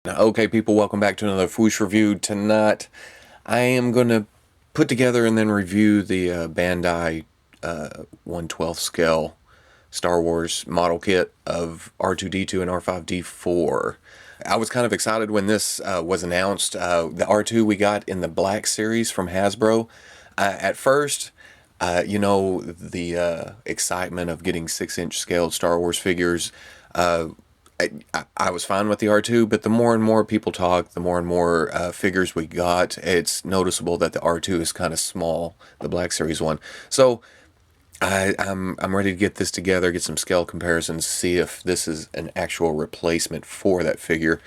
Okay, people, welcome back to another Fwoosh review. Tonight, I am going to put together and then review the Bandai 1/12 scale Star Wars model kit of R2-D2 and R5-D4. I was kind of excited when this was announced. The R2 we got in the Black series from Hasbro. At first, the excitement of getting 6-inch scaled Star Wars figures. I was fine with the R2, but the more and more people talk, the more and more figures we got, it's noticeable that the R2 is kind of small, the Black Series one. So I'm ready to get this together, get some scale comparisons, see if this is an actual replacement for that figure.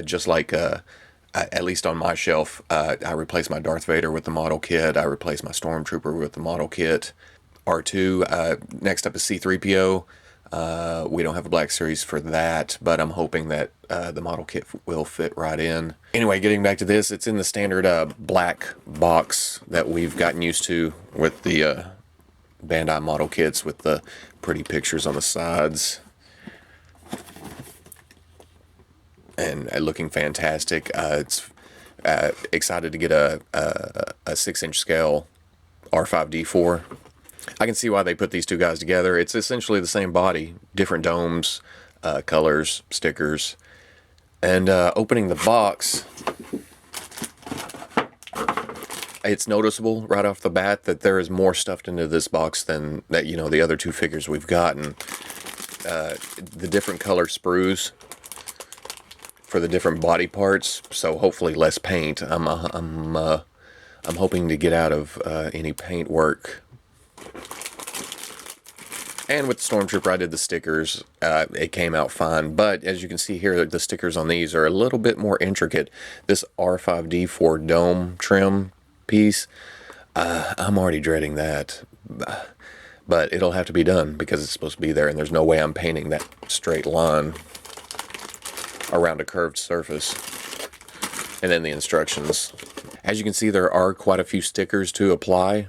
Just like, at least on my shelf, I replaced my Darth Vader with the model kit. I replaced my Stormtrooper with the model kit. R2, next up is C-3PO. We don't have a Black Series for that, but I'm hoping that the model kit will fit right in. Anyway, getting back to this, it's in the standard black box that we've gotten used to with the Bandai model kits with the pretty pictures on the sides. And looking fantastic. It's excited to get a 6-inch scale R5-D4. I can see why they put these two guys together. It's essentially the same body, different domes, colors, stickers. And opening the box, it's noticeable right off the bat that there is more stuffed into this box than that, the other two figures we've gotten. The different color sprues for the different body parts, so hopefully less paint. I'm hoping to get out of any paint work. And with the Stormtrooper, I did the stickers. It came out fine. But as you can see here, the stickers on these are a little bit more intricate. This R5-D4 dome trim piece, I'm already dreading that. But it'll have to be done because it's supposed to be there. And there's no way I'm painting that straight line around a curved surface. And then the instructions. As you can see, there are quite a few stickers to apply.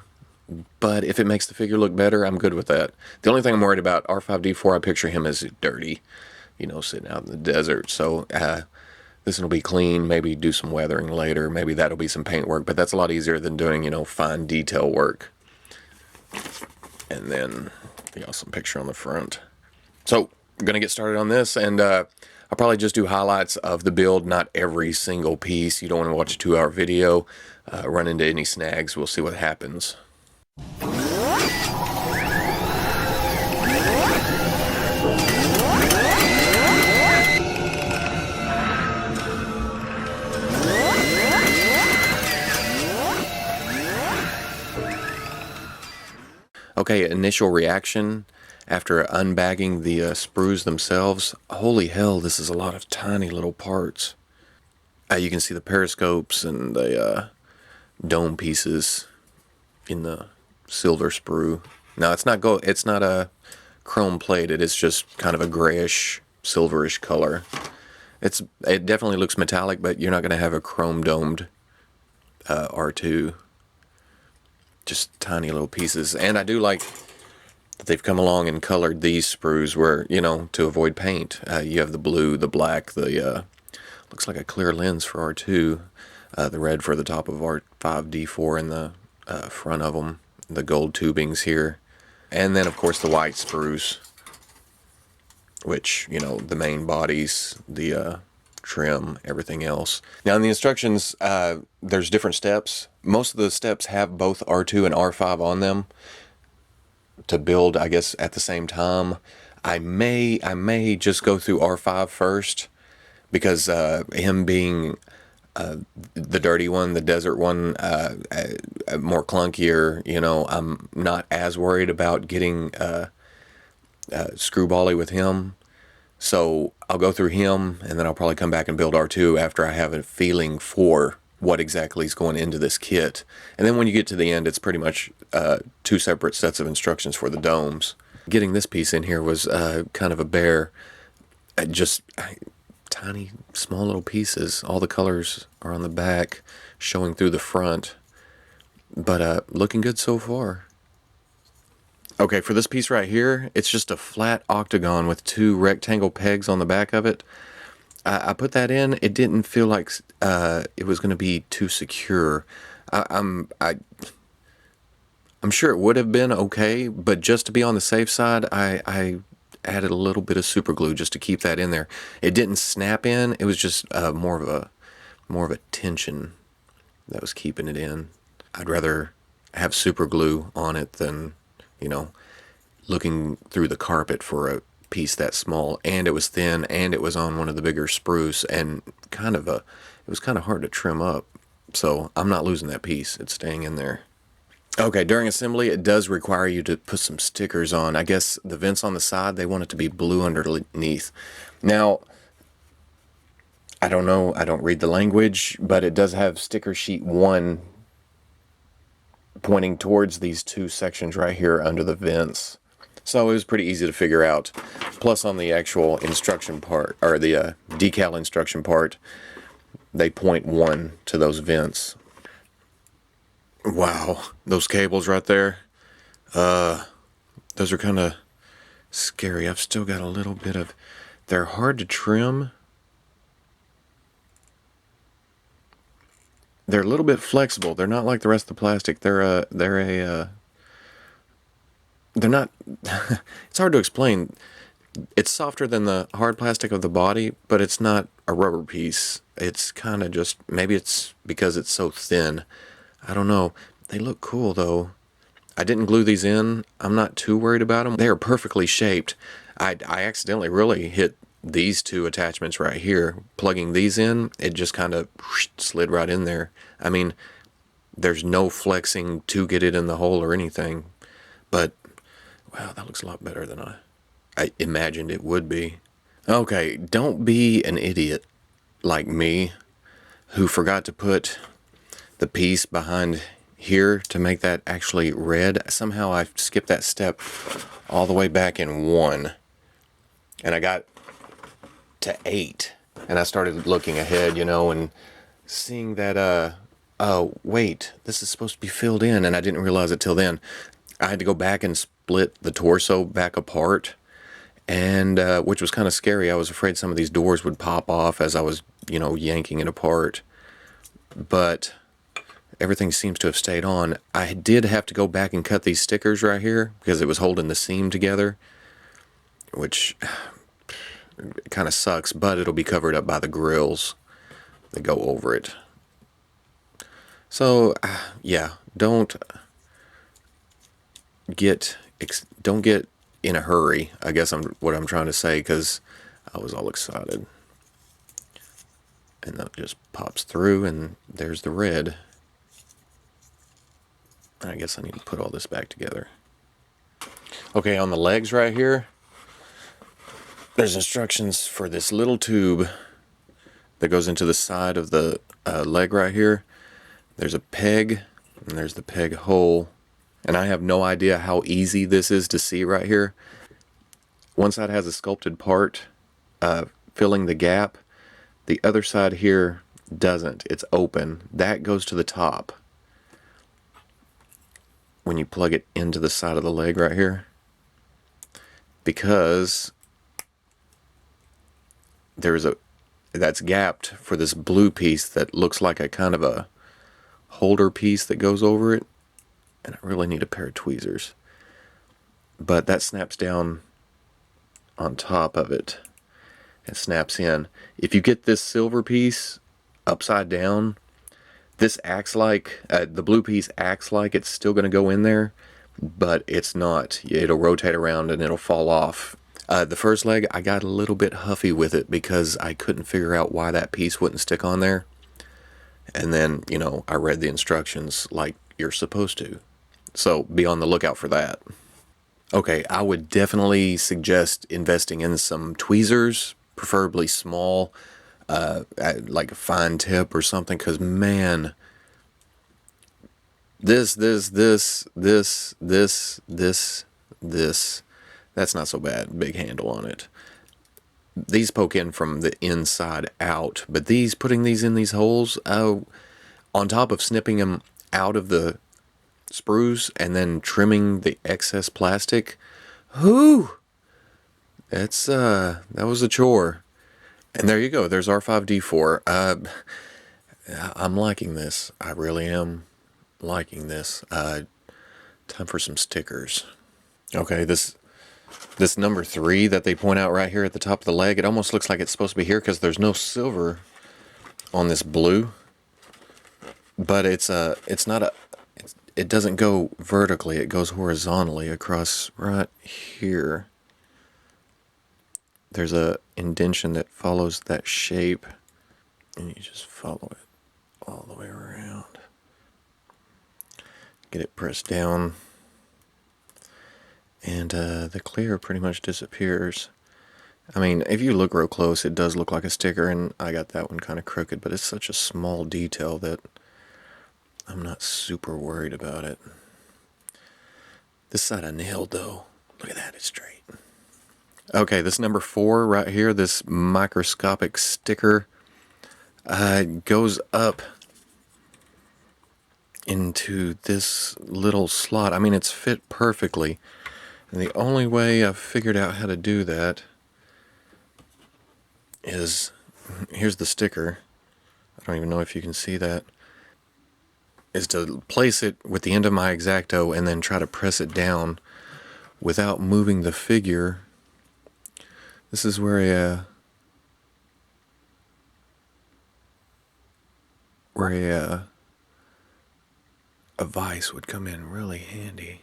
But if it makes the figure look better, I'm good with that. The only thing I'm worried about, R5-D4, I picture him as dirty, sitting out in the desert. So this one will be clean, maybe do some weathering later. Maybe that'll be some paint work, but that's a lot easier than doing, fine detail work. And then the awesome picture on the front. So I'm going to get started on this, and I'll probably just do highlights of the build, not every single piece. You don't want to watch a 2-hour video, run into any snags. We'll see what happens. Okay, initial reaction after unbagging the sprues themselves. Holy hell, this is a lot of tiny little parts. You can see the periscopes and the dome pieces in the silver sprue. Now it's not a chrome plated, it's just kind of a grayish, silverish color. It definitely looks metallic, but you're not going to have a chrome domed R2. Just tiny little pieces. And I do like that they've come along and colored these sprues where, to avoid paint. You have the blue, the black, the looks like a clear lens for R2, the red for the top of R5-D4 and the front of them, the gold tubings here, and then of course the white sprues, which, the main bodies, the trim, everything else. Now in the instructions, there's different steps. Most of the steps have both R2 and R5 on them to build, I guess, at the same time. I may just go through R5 first, because him being the dirty one, the desert one, more clunkier, I'm not as worried about getting screwbally with him. So I'll go through him, and then I'll probably come back and build R2 after I have a feeling for what exactly is going into this kit. And then when you get to the end, it's pretty much 2 separate sets of instructions for the domes. Getting this piece in here was kind of a bear. Just tiny, small little pieces. All the colors are on the back, showing through the front. But looking good so far. Okay, for this piece right here, it's just a flat octagon with 2 rectangle pegs on the back of it. I put that in. It didn't feel like it was going to be too secure. I'm sure it would have been okay, but just to be on the safe side, I added a little bit of super glue just to keep that in there. It didn't snap in. It was just more of a tension that was keeping it in. I'd rather have super glue on it than, you know, looking through the carpet for a piece that small, and it was thin, and it was on one of the bigger spruce, and it was kind of hard to trim up. So I'm not losing that piece. It's staying in there. Okay, during assembly, it does require you to put some stickers on. I guess the vents on the side, they want it to be blue underneath. Now, I don't know, I don't read the language, but it does have sticker sheet 1 pointing towards these 2 sections right here under the vents. So it was pretty easy to figure out. Plus on the actual instruction part, or the decal instruction part, they point 1 to those vents. Wow, those cables right there, those are kind of scary. I've still got a little bit of, they're hard to trim. They're a little bit flexible. They're not like the rest of the plastic. They're not, it's hard to explain. It's softer than the hard plastic of the body, but it's not a rubber piece. It's kind of just, maybe it's because it's so thin. I don't know. They look cool though. I didn't glue these in. I'm not too worried about them. They are perfectly shaped. I accidentally really hit these 2 attachments right here. Plugging these in, it just kind of slid right in there. I mean, there's no flexing to get it in the hole or anything. But, wow, that looks a lot better than I imagined it would be. Okay, don't be an idiot like me who forgot to put the piece behind here to make that actually red. Somehow I skipped that step all the way back in 1. And I got to 8. And I started looking ahead, you know, and seeing that, oh, wait, this is supposed to be filled in. And I didn't realize it till then. I had to go back and split the torso back apart. And, which was kind of scary. I was afraid some of these doors would pop off as I was, you know, yanking it apart. But everything seems to have stayed on. I did have to go back and cut these stickers right here because it was holding the seam together, which kind of sucks, but it'll be covered up by the grills that go over it. So, yeah, don't get in a hurry, I guess what I'm trying to say, because I was all excited. And that just pops through, and there's the red. I guess I need to put all this back together. Okay, on the legs right here, there's instructions for this little tube that goes into the side of the leg right here. There's a peg, and there's the peg hole. And I have no idea how easy this is to see right here. One side has a sculpted part filling the gap. The other side here doesn't. It's open. That goes to the top when you plug it into the side of the leg right here, because that's gapped for this blue piece that looks like a kind of a holder piece that goes over it, and I really need a pair of tweezers. But that snaps down on top of it and snaps in. If you get this silver piece upside down, this acts like, the blue piece acts like it's still going to go in there, but it's not. It'll rotate around and it'll fall off. The first leg, I got a little bit huffy with it because I couldn't figure out why that piece wouldn't stick on there. And then, you know, I read the instructions like you're supposed to. So be on the lookout for that. Okay, I would definitely suggest investing in some tweezers, preferably small, like a fine tip or something, because man, this, that's not so bad. Big handle on it. These poke in from the inside out, but putting these in these holes, on top of snipping them out of the sprues and then trimming the excess plastic, that was a chore. And there you go. There's R5-D4. I'm liking this. I really am liking this. Time for some stickers. Okay, this number 3 that they point out right here at the top of the leg, it almost looks like it's supposed to be here because there's no silver on this blue. But it doesn't go vertically, it goes horizontally across right here. There's a indentation that follows that shape, and you just follow it all the way around. Get it pressed down, and the clear pretty much disappears. I mean, if you look real close, it does look like a sticker, and I got that one kind of crooked, but it's such a small detail that I'm not super worried about it. This side I nailed, though. Look at that, it's straight. Okay, this number 4 right here, this microscopic sticker, goes up into this little slot. I mean, it's fit perfectly. And the only way I've figured out how to do that is, here's the sticker. I don't even know if you can see that. Is to place it with the end of my X-Acto and then try to press it down without moving the figure. This is where a vise would come in really handy.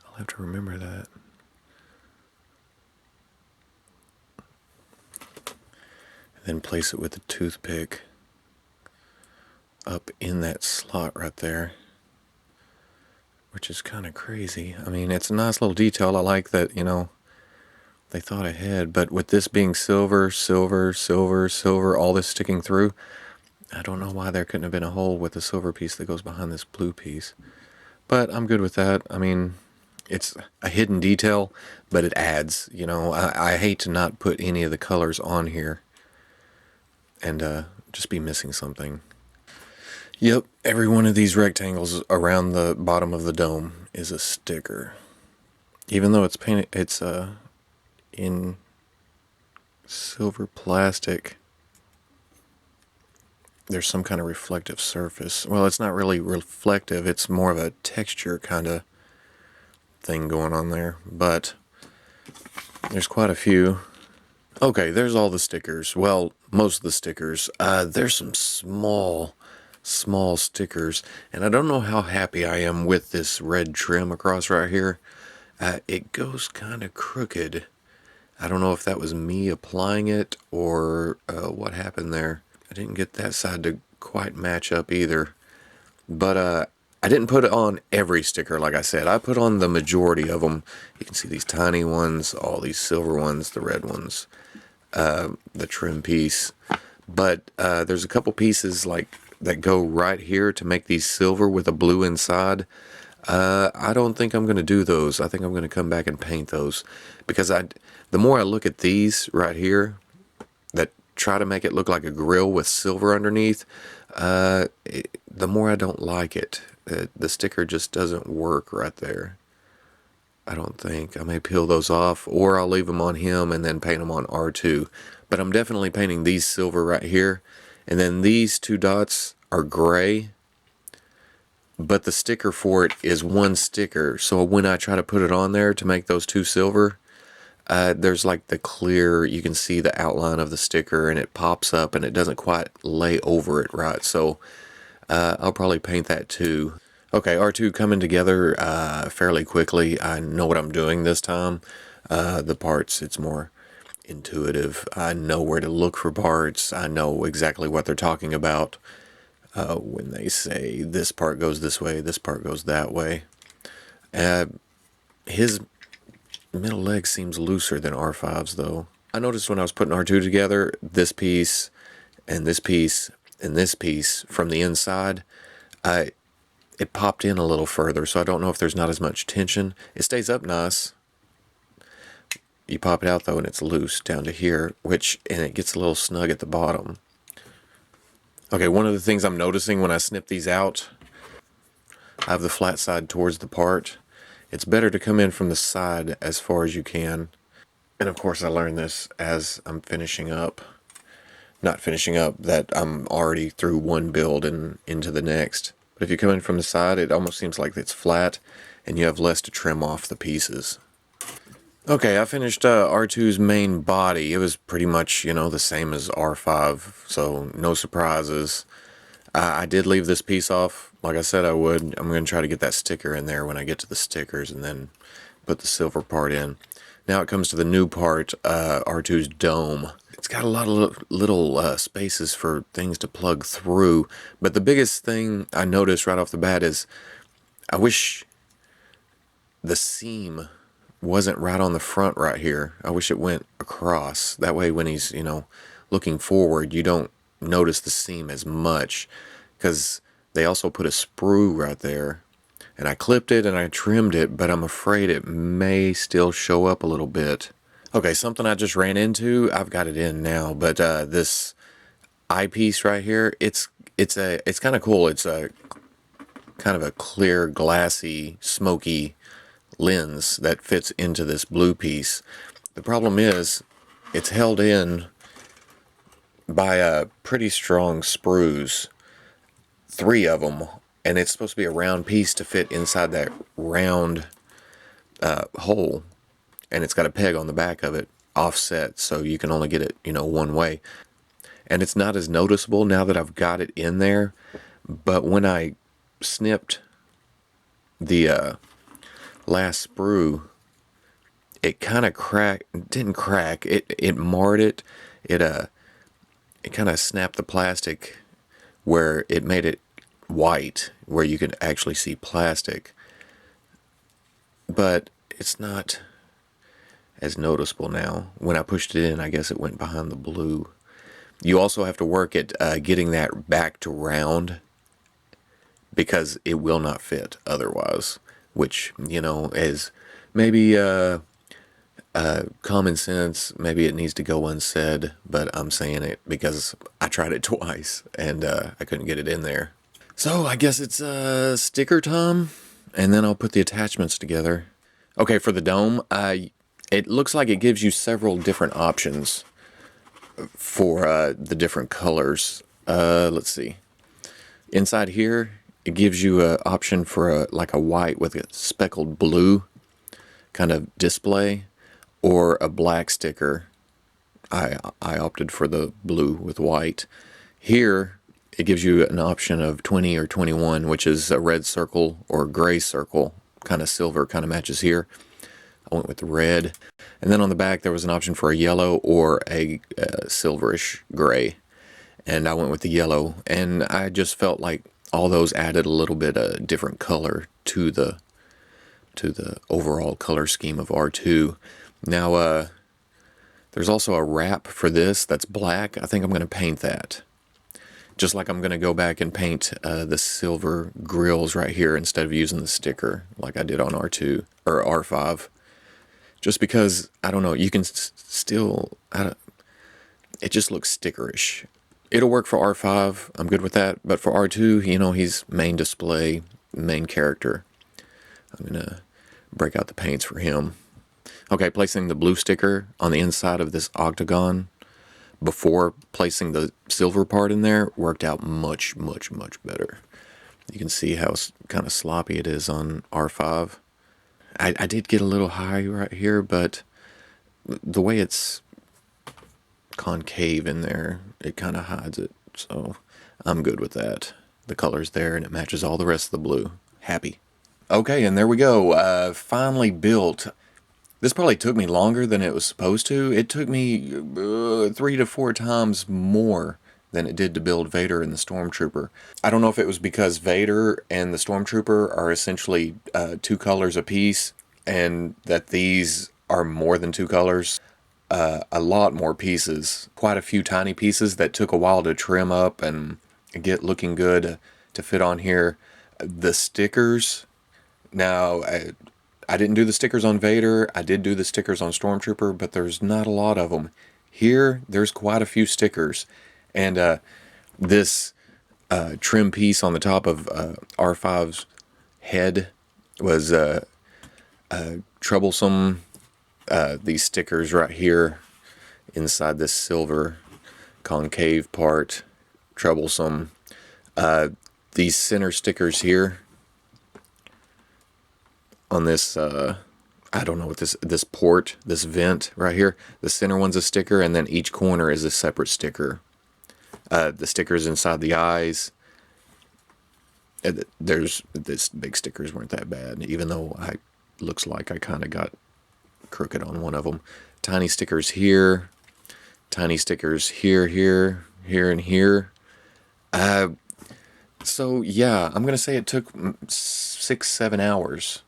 I'll have to remember that. And then place it with the toothpick up in that slot right there, which is kind of crazy. I mean, it's a nice little detail. I like that, you know, they thought ahead, but with this being silver, silver, silver, silver, all this sticking through, I don't know why there couldn't have been a hole with the silver piece that goes behind this blue piece. But I'm good with that. I mean, it's a hidden detail, but it adds, you know. I hate to not put any of the colors on here and just be missing something. Yep, every one of these rectangles around the bottom of the dome is a sticker. Even though it's painted, it's in silver plastic, there's some kind of reflective surface. Well, it's not really reflective, it's more of a texture kind of thing going on there, but there's quite a few. Okay, there's all the stickers. Well, most of the stickers. There's some small stickers, and I don't know how happy I am with this red trim across right here. It goes kind of crooked. I don't know if that was me applying it or what happened there. I didn't get that side to quite match up either. But I didn't put it on every sticker, like I said. I put on the majority of them. You can see these tiny ones, all these silver ones, the red ones, the trim piece. But there's a couple pieces like that go right here to make these silver with a blue inside. I don't think I'm going to do those. I think I'm going to come back and paint those, because the more I look at these right here that try to make it look like a grill with silver underneath, the more I don't like it. The sticker just doesn't work right there. I don't think. I may peel those off, or I'll leave them on him and then paint them on R2. But I'm definitely painting these silver right here. And then these two dots are gray, but the sticker for it is one sticker. So when I try to put it on there to make those two silver, there's like the clear, you can see the outline of the sticker and it pops up and it doesn't quite lay over it right. So I'll probably paint that too. Okay, R2 coming together fairly quickly. I know what I'm doing this time. The parts, it's more intuitive. I know where to look for parts. I know exactly what they're talking about when they say this part goes this way, this part goes that way. His middle leg seems looser than R5's though. I noticed when I was putting R2 together, this piece and this piece and this piece from the inside, it popped in a little further, so I don't know if there's not as much tension. It stays up nice. You pop it out though and it's loose down to here, and it gets a little snug at the bottom. Okay, one of the things I'm noticing when I snip these out, I have the flat side towards the part. It's better to come in from the side as far as you can. And of course I learned this as I'm finishing up. Not finishing up, that I'm already through one build and into the next. But if you come in from the side, it almost seems like it's flat and you have less to trim off the pieces. Okay, I finished R2's main body. It was pretty much, you know, the same as R5, so no surprises. I did leave this piece off, like I said I would. I'm going to try to get that sticker in there when I get to the stickers and then put the silver part in. Now it comes to the new part, R2's dome. It's got a lot of little spaces for things to plug through, but the biggest thing I noticed right off the bat is I wish the seam wasn't right on the front right here. I wish it went across. That way when he's, you know, looking forward, you don't notice the seam as much, because they also put a sprue right there. And I clipped it and I trimmed it, but I'm afraid it may still show up a little bit. Okay, something I just ran into, I've got it in now, but this eyepiece right here, it's kind of cool. It's a kind of a clear, glassy, smoky lens that fits into this blue piece. The problem is it's held in by pretty strong sprues, 3 of them, and it's supposed to be a round piece to fit inside that round hole, and it's got a peg on the back of it offset, so you can only get it, you know, one way. And it's not as noticeable now that I've got it in there, but when I snipped the last sprue, it kind of cracked. It didn't crack, it marred it. It kind of snapped the plastic where it made it white, where you could actually see plastic, but it's not as noticeable now. When I pushed it in, I guess it went behind the blue. You also have to work at getting that back to round, because it will not fit otherwise, which, you know, is maybe common sense. Maybe it needs to go unsaid, but I'm saying it because I tried it twice and I couldn't get it in there. So I guess it's sticker time, and then I'll put the attachments together. Okay, for the dome, it looks like it gives you several different options for the different colors. Let's see. Inside here, it gives you an option for like a white with a speckled blue kind of display, or a black sticker. I opted for the blue with white. Here, it gives you an option of 20 or 21, which is a red circle or gray circle. Kind of silver, kind of matches here. I went with the red. And then on the back, there was an option for a yellow or a silverish gray. And I went with the yellow. And I just felt like all those added a little bit of different color to the overall color scheme of R2. Now, there's also a wrap for this that's black. I think I'm going to paint that. Just like I'm going to go back and paint the silver grills right here instead of using the sticker like I did on R2 or R5. Just because, I don't know, you can still, it just looks stickerish. It'll work for R5, I'm good with that, but for R2, you know, he's main display, main character. I'm going to break out the paints for him. Okay, placing the blue sticker on the inside of this octagon before placing the silver part in there worked out much, much, much better. You can see how kind of sloppy it is on R5. I did get a little high right here, but the way it's concave in there, it kind of hides it. So I'm good with that. The color's there and it matches all the rest of the blue. Happy. Okay, and there we go. Finally built. This probably took me longer than it was supposed to. It took me 3 to 4 times more than it did to build Vader and the Stormtrooper. I don't know if it was because Vader and the Stormtrooper are essentially 2 colors apiece, and that these are more than 2 colors. A lot more pieces. Quite a few tiny pieces that took a while to trim up and get looking good to fit on here. The stickers. Now, I didn't do the stickers on Vader. I did do the stickers on Stormtrooper, but there's not a lot of them. Here, there's quite a few stickers. And this trim piece on the top of R5's head was troublesome. these stickers right here inside this silver concave part, troublesome. These center stickers here on this, I don't know what this port, this vent right here, the center one's a sticker, and then each corner is a separate sticker. The stickers inside the eyes, this big stickers weren't that bad, even though looks like I kind of got crooked on one of them. Tiny stickers here, tiny stickers here, here, and here. So yeah, I'm gonna say it took 6-7 hours,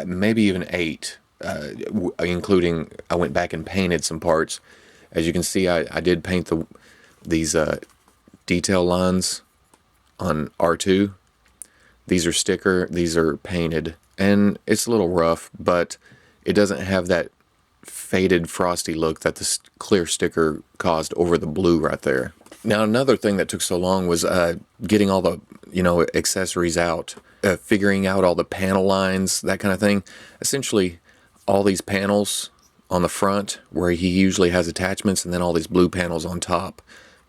maybe even 8, including I went back and painted some parts. As you can see, I did paint these detail lines on R2. These are painted, and it's a little rough, but it doesn't have that faded frosty look that this clear sticker caused over the blue right there. Now, another thing that took so long was getting all the accessories out, figuring out all the panel lines, that kind of thing. Essentially, all these panels on the front where he usually has attachments, and then all these blue panels on top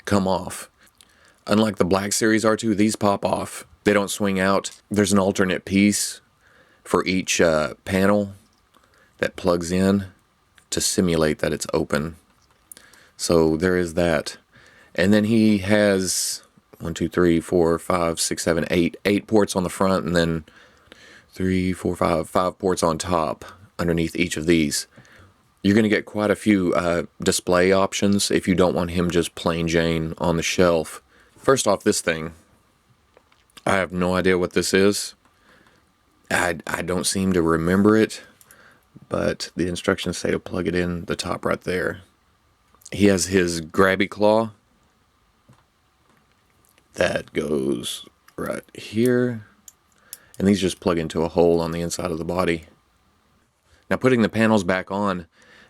come off. Unlike the Black Series R2, these pop off. They don't swing out. There's an alternate piece for each panel that plugs in to simulate that it's open. So there is that. And then he has 1, 2, 3, 4, 5, 6, 7, 8 ports on the front, and then 3, 4, 5 ports on top underneath each of these. You're going to get quite a few display options if you don't want him just plain Jane on the shelf. First off, this thing, I have no idea what this is. I don't seem to remember it, but the instructions say to plug it in the top right there. He has his grabby claw that goes right here, and these just plug into a hole on the inside of the body. Now, putting the panels back on,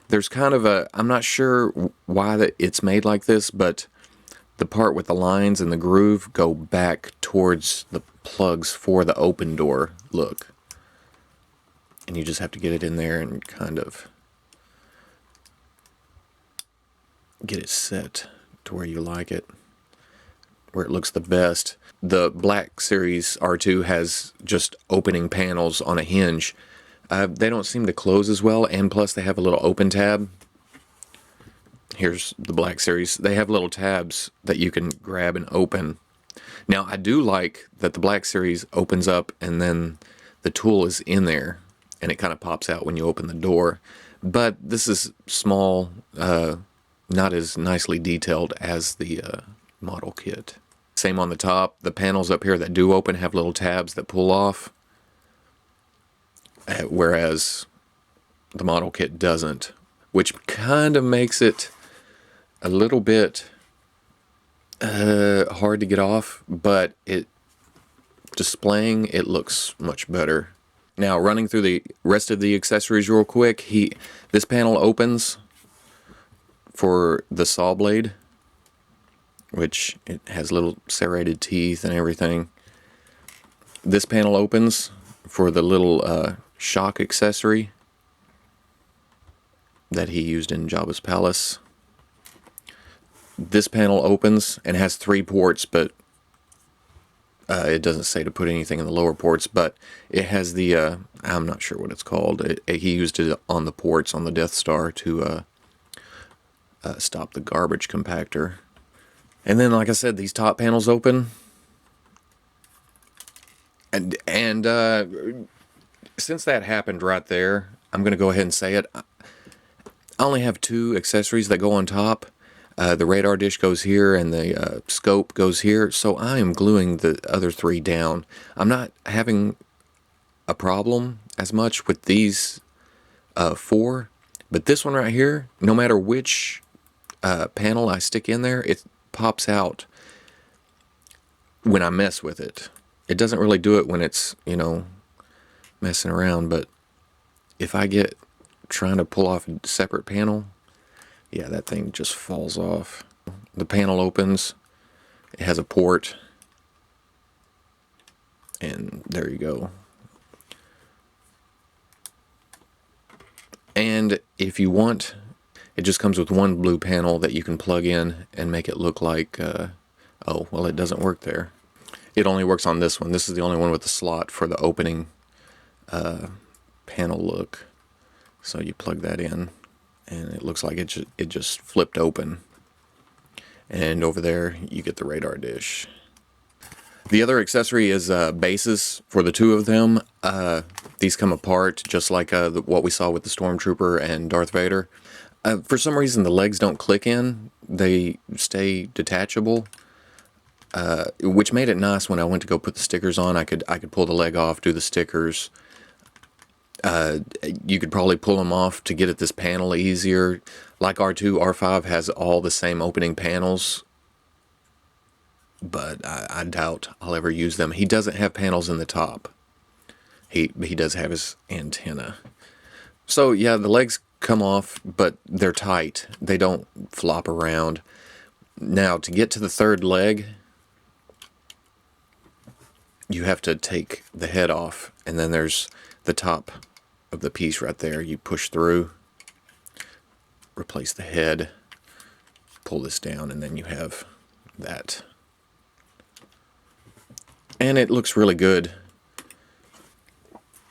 there's kind of I'm not sure why it's made like this, but the part with the lines and the groove go back towards the plugs for the open door look. And you just have to get it in there and kind of get it set to where you like it, where it looks the best. The Black Series R2 has just opening panels on a hinge. They don't seem to close as well, and plus they have a little open tab. Here's the Black Series. They have little tabs that you can grab and open. Now, I do like that the Black Series opens up and then the tool is in there and it kind of pops out when you open the door. But this is small, not as nicely detailed as the model kit. Same on the top. The panels up here that do open have little tabs that pull off, whereas the model kit doesn't, which kind of makes it a little bit hard to get off, but displaying it looks much better. Now, running through the rest of the accessories real quick, this panel opens for the saw blade, which it has little serrated teeth and everything. This panel opens for the little shock accessory that he used in Jabba's palace. This panel opens and has 3 ports, but it doesn't say to put anything in the lower ports, but it has the, I'm not sure what it's called. He used it on the ports on the Death Star to stop the garbage compactor. And then, like I said, these top panels open. And since that happened right there, I'm going to go ahead and say it. I only have 2 accessories that go on top. The radar dish goes here and the scope goes here, so I am gluing the other 3 down. I'm not having a problem as much with these 4, but this one right here, no matter which panel I stick in there, it pops out when I mess with it. It doesn't really do it when it's, messing around, but if I get trying to pull off a separate panel, yeah, that thing just falls off. The panel opens, it has a port, and there you go. And if you want, it just comes with one blue panel that you can plug in and make it look like, oh, well, it doesn't work there. It only works on this one. This is the only one with the slot for the opening panel look. So you plug that in, and it looks like it just flipped open. And over there, you get the radar dish. The other accessory is bases for the two of them. These come apart just like what we saw with the Stormtrooper and Darth Vader. For some reason, the legs don't click in. They stay detachable, which made it nice when I went to go put the stickers on. I could pull the leg off, do the stickers. You could probably pull them off to get at this panel easier. Like R2, R5 has all the same opening panels, but I doubt I'll ever use them. He doesn't have panels in the top. He does have his antenna. So yeah, the legs come off, but they're tight. They don't flop around. Now, to get to the third leg, you have to take the head off, and then there's the top of the piece right there. You push through, replace the head, pull this down, and then you have that. And it looks really good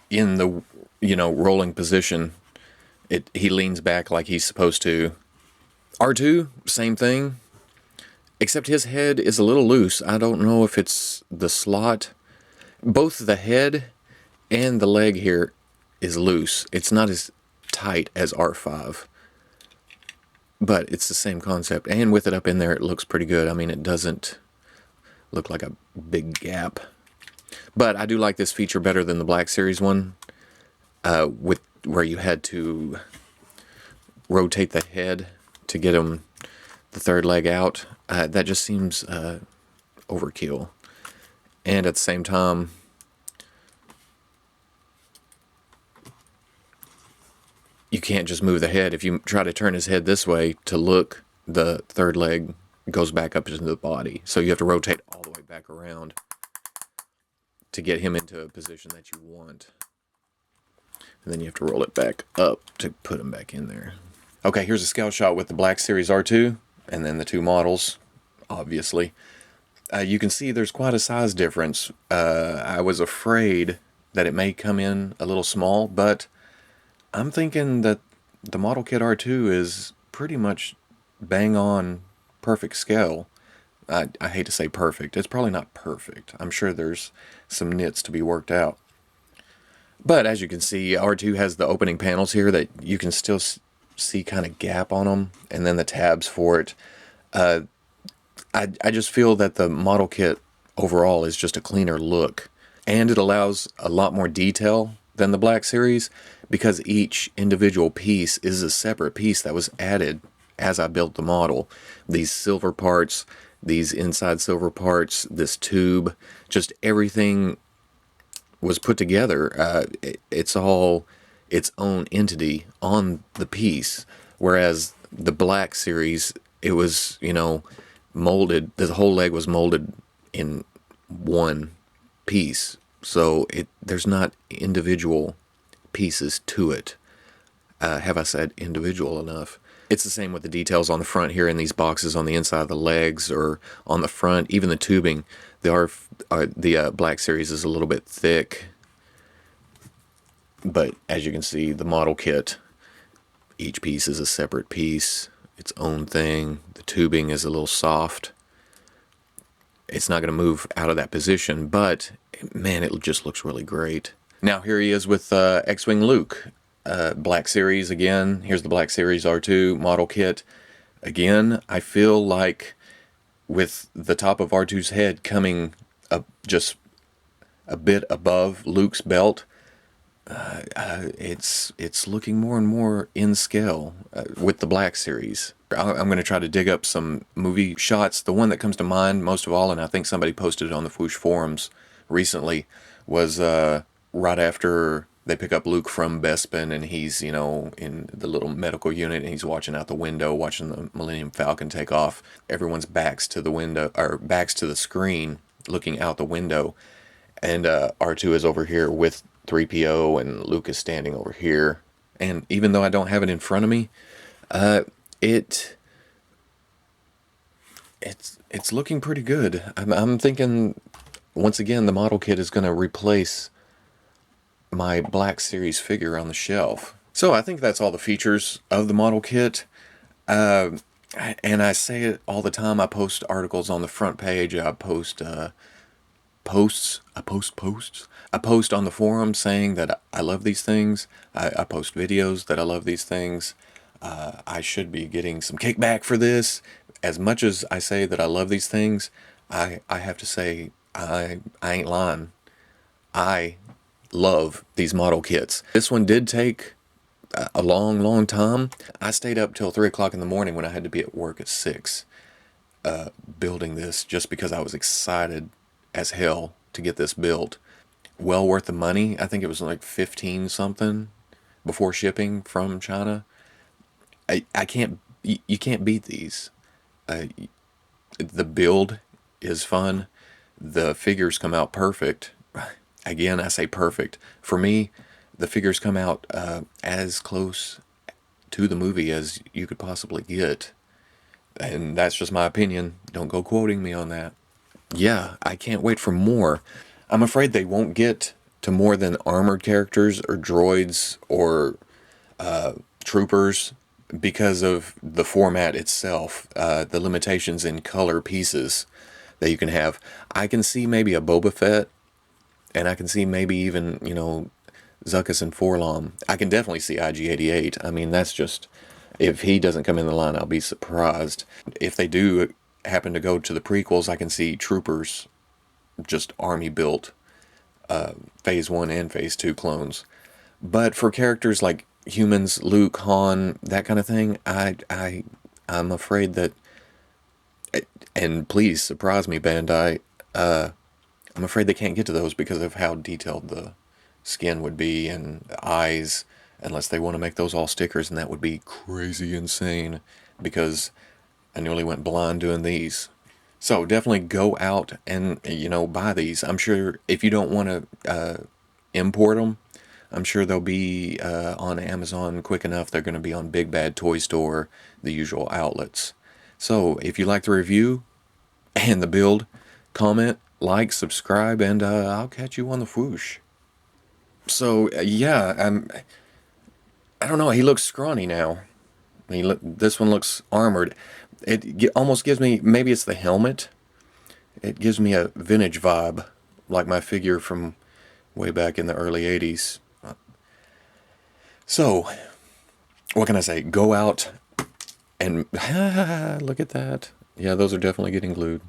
in the, rolling position. He leans back like he's supposed to. R2, same thing, except his head is a little loose. I don't know if it's the slot. Both the head and the leg here is loose. It's not as tight as R5, but it's the same concept. And with it up in there, it looks pretty good. I mean, it doesn't look like a big gap. But I do like this feature better than the Black Series one, where you had to rotate the head to get the third leg out. That just seems overkill. And at the same time, you can't just move the head. If you try to turn his head this way to look, the third leg goes back up into the body. So you have to rotate all the way back around to get him into a position that you want. And then you have to roll it back up to put him back in there. Okay, here's a scout shot with the Black Series R2, and then the two models, obviously. You can see there's quite a size difference. I was afraid that it may come in a little small, but I'm thinking that the model kit R2 is pretty much bang on perfect scale. I hate to say perfect. It's probably not perfect. I'm sure there's some nits to be worked out. But as you can see, R2 has the opening panels here that you can still see kind of gap on them, and then the tabs for it. I just feel that the model kit overall is just a cleaner look, and it allows a lot more detail than the Black Series, because each individual piece is a separate piece that was added as I built the model. These silver parts, these inside silver parts, this tube, just everything was put together. It's all its own entity on the piece, whereas the Black Series, it was, molded. The whole leg was molded in one piece, so there's not individual pieces to it. Have I said individual enough? It's the same with the details on the front here in these boxes on the inside of the legs or on the front, even the tubing. The Black Series is a little bit thick, but as you can see, the model kit, each piece is a separate piece, its own thing. The tubing is a little soft. It's not going to move out of that position, but man, it just looks really great. Now here he is with X-Wing Luke. Black Series again. Here's the Black Series R2 model kit. Again, I feel like with the top of R2's head coming up just a bit above Luke's belt, it's looking more and more in scale with the Black Series. I'm going to try to dig up some movie shots. The one that comes to mind most of all, and I think somebody posted it on the Fwoosh forums recently, was right after they pick up Luke from Bespin, and he's, in the little medical unit, and he's watching out the window, watching the Millennium Falcon take off. Everyone's backs to the window, or backs to the screen, looking out the window, and R2 is over here with 3PO, and Luke is standing over here, And even though I don't have it in front of me, it it's looking pretty good. I'm thinking, once again, the model kit is going to replace my Black Series figure on the shelf. So I think that's all the features of the model kit. And I say it all the time. I post articles on the front page. I post posts. I post on the forum saying that I love these things. I post videos that I love these things. I should be getting some kickback for this. As much as I say that I love these things, I have to say I ain't lying. I love these model kits. This one did take a long time. I stayed up till 3 o'clock in the morning when I had to be at work at 6, building this, just because I was excited as hell to get this built. Well worth the money. I think it was like 15 something before shipping from China. I can't, you can't beat these. The build is fun. The figures come out perfect. Again, I say perfect. For me, the figures come out as close to the movie as you could possibly get. And that's just my opinion. Don't go quoting me on that. Yeah, I can't wait for more. I'm afraid they won't get to more than armored characters or droids or troopers because of the format itself, the limitations in color pieces that you can have. I can see maybe a Boba Fett, and I can see maybe even, Zuckuss and Forlom. I can definitely see IG-88. I mean, that's just, if he doesn't come in the line, I'll be surprised. If they do happen to go to the prequels, I can see troopers, just army built, Phase 1 and Phase 2 clones. But for characters like humans, Luke, Han, that kind of thing, I'm afraid that, and please surprise me, Bandai, I'm afraid they can't get to those because of how detailed the skin would be and eyes, unless they want to make those all stickers, and that would be crazy insane because I nearly went blind doing these. So definitely go out and, buy these. I'm sure if you don't want to import them, I'm sure they'll be on Amazon quick enough. They're going to be on Big Bad Toy Store, the usual outlets. So if you like the review and the build, comment, like, subscribe, and I'll catch you on the Fwoosh. So yeah, I don't know. He looks scrawny now. This one looks armored. It almost gives me, maybe it's the helmet. It gives me a vintage vibe, like my figure from way back in the early 80s. So, what can I say? Go out and look at that. Yeah, those are definitely getting glued.